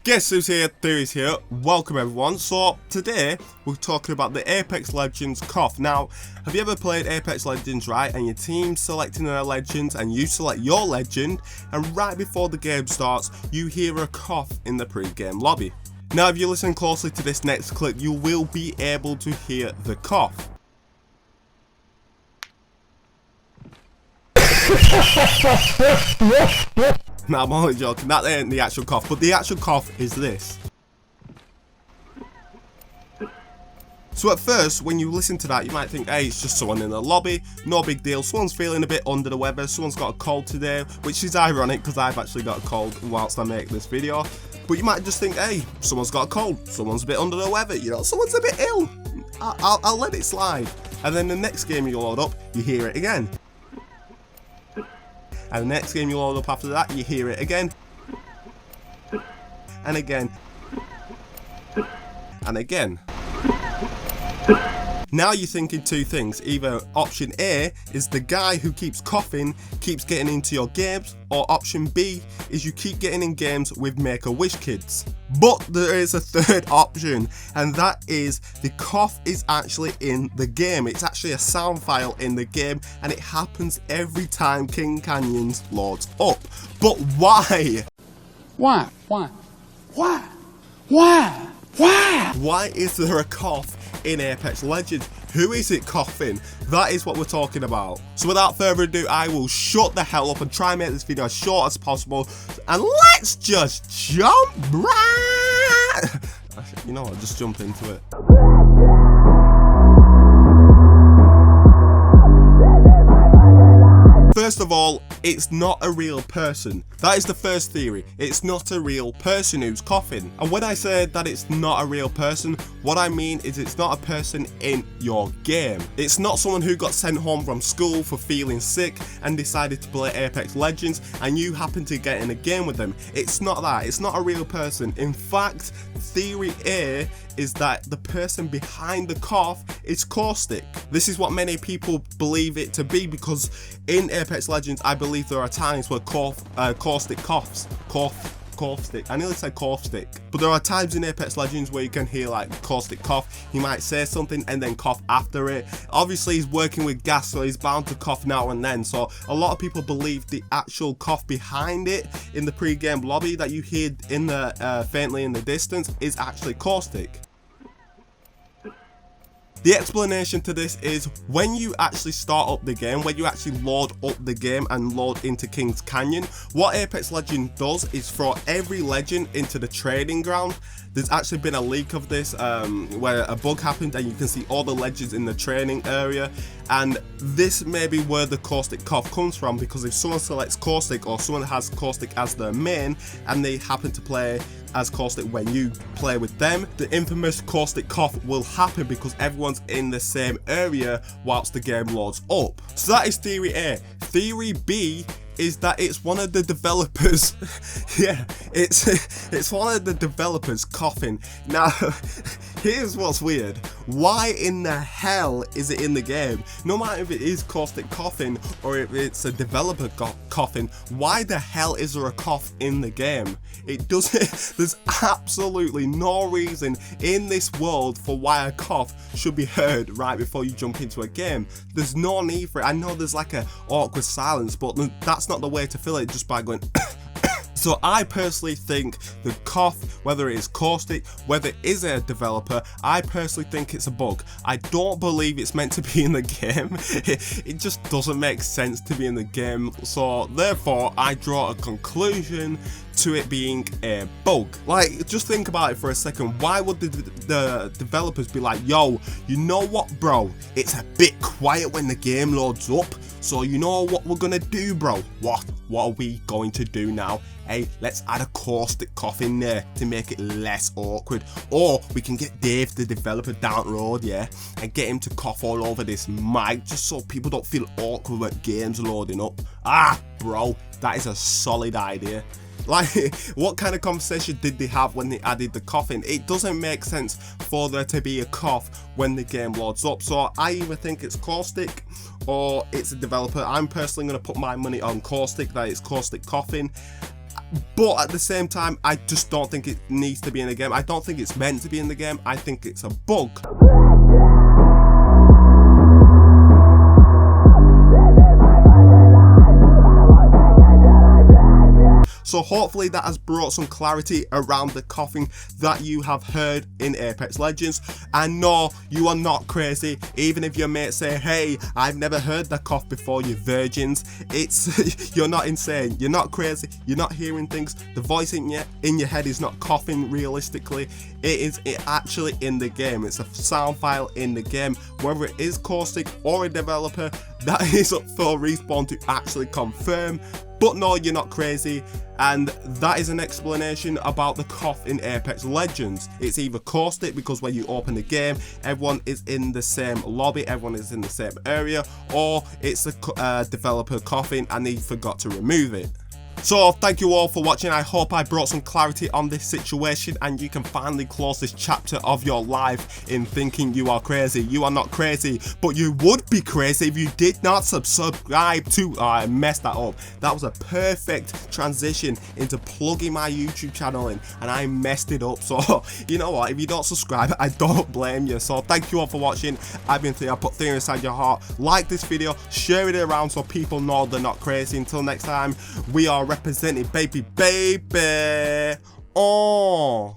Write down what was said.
Guess who's here? THEAR here. Welcome everyone. So today we're talking about the Apex Legends cough. Now, have you ever played Apex Legends, right? And your team's selecting their legends and you select your legend, and right before the game starts, you hear a cough in the pre-game lobby. Now, if you listen closely to this next clip, you will be able to hear the cough. Now, I'm only joking, that ain't the actual cough, but the actual cough is this. So at first, when you listen to that, you might think, hey, it's just someone in the lobby, no big deal, someone's feeling a bit under the weather, someone's got a cold today, which is ironic because I've actually got a cold whilst I make this video. But you might just think, hey, someone's got a cold, someone's a bit under the weather, you know, someone's a bit ill. I'll let it slide. And then the next game you load up, you hear it again. And the next game you load up after that, you hear it again. And again. And again. Now you're thinking two things. Either option A is the guy who keeps coughing keeps getting into your games, or option B is you keep getting in games with Make-A-Wish kids. But there is a third option, and that is the cough is actually in the game. It's actually a sound file in the game, and it happens every time King Canyons loads up. But why? Why? Why? Why? Why? Why? Why is there a cough in Apex Legends? Who is it coughing? That is what we're talking about. So without further ado, I will shut the hell up and try and make this video as short as possible. And let's just jump right. You know what, just jump into it. First of all, it's not a real person. That is the first theory. It's not a real person who's coughing. And when I say that it's not a real person, what I mean is it's not a person in your game. It's not someone who got sent home from school for feeling sick and decided to play Apex Legends and you happen to get in a game with them. It's not that. It's not a real person. In fact, theory A is that the person behind the cough is Caustic. This is what many people believe it to be, because in Apex Legends, I believe there are times where Caustic coughs. Caustic. I nearly said Caustic. But there are times in Apex Legends where you can hear like Caustic cough. He might say something and then cough after it. Obviously he's working with gas, so he's bound to cough now and then. So a lot of people believe the actual cough behind it in the pre-game lobby that you hear in the faintly in the distance is actually Caustic. The explanation to this is when you actually start up the game, when you actually load up the game and load into King's Canyon, what Apex Legends does is throw every legend into the trading ground. There's actually been a leak of this where a bug happened and you can see all the legends in the training area, and this may be where the Caustic cough comes from, because if someone selects Caustic or someone has Caustic as their main and they happen to play as Caustic when you play with them, the infamous Caustic cough will happen because everyone's in the same area whilst the game loads up. So that is theory A. Theory B is that it's one of the developers. Yeah, it's one of the developers coughing. Now, here's what's weird. Why in the hell is it in the game? No matter if it is Caustic coughing or if it's a developer coughing, why the hell is there a cough in the game? It doesn't. There's absolutely no reason in this world for why a cough should be heard right before you jump into a game. There's no need for it. I know there's like a awkward silence, but that's not the way to fill it just by going. So I personally think the cough, whether it is Caustic, whether it is a developer, I personally think it's a bug. I don't believe it's meant to be in the game. It just doesn't make sense to be in the game. So therefore, I draw a conclusion to it being a bug. Like, just think about it for a second. Why would the developers be like, yo, you know what, bro? It's a bit quiet when the game loads up. So you know what we're gonna do, bro? What are we going to do now? Hey, let's add a Caustic cough in there to make it less awkward. Or we can get Dave, the developer, down the road, yeah, and get him to cough all over this mic just so people don't feel awkward when games loading up. Ah, bro, that is a solid idea. Like, what kind of conversation did they have when they added the coughing? It doesn't make sense for there to be a cough when the game loads up. So I either think it's Caustic or it's a developer. I'm personally going to put my money on Caustic, that it's Caustic coughing. But at the same time, I just don't think it needs to be in the game. I don't think it's meant to be in the game. I think it's a bug. So hopefully that has brought some clarity around the coughing that you have heard in Apex Legends. And no, you are not crazy. Even if your mates say, hey, I've never heard that cough before, you virgins. It's you're not insane. You're not crazy. You're not hearing things. The voice in your head is not coughing realistically. It is actually in the game. It's a sound file in the game. Whether it is Caustic or a developer, that is up for Respawn to actually confirm. But no, you're not crazy, and that is an explanation about the cough in Apex Legends. It's either Caustic, because when you open the game, everyone is in the same lobby, everyone is in the same area, or it's a developer coughing and they forgot to remove it. So thank you all for watching. I hope I brought some clarity on this situation and you can finally close this chapter of your life in thinking you are crazy. You are not crazy, but you would be crazy if you did not subscribe to... Oh, I messed that up. That was a perfect transition into plugging my YouTube channel in, and I messed it up. So you know what, if you don't subscribe, I don't blame you. So thank you all for watching. I've been THEAR. Put THEAR inside your heart. Like this video, share it around so people know they're not crazy. Until next time, we are represented, baby. Oh.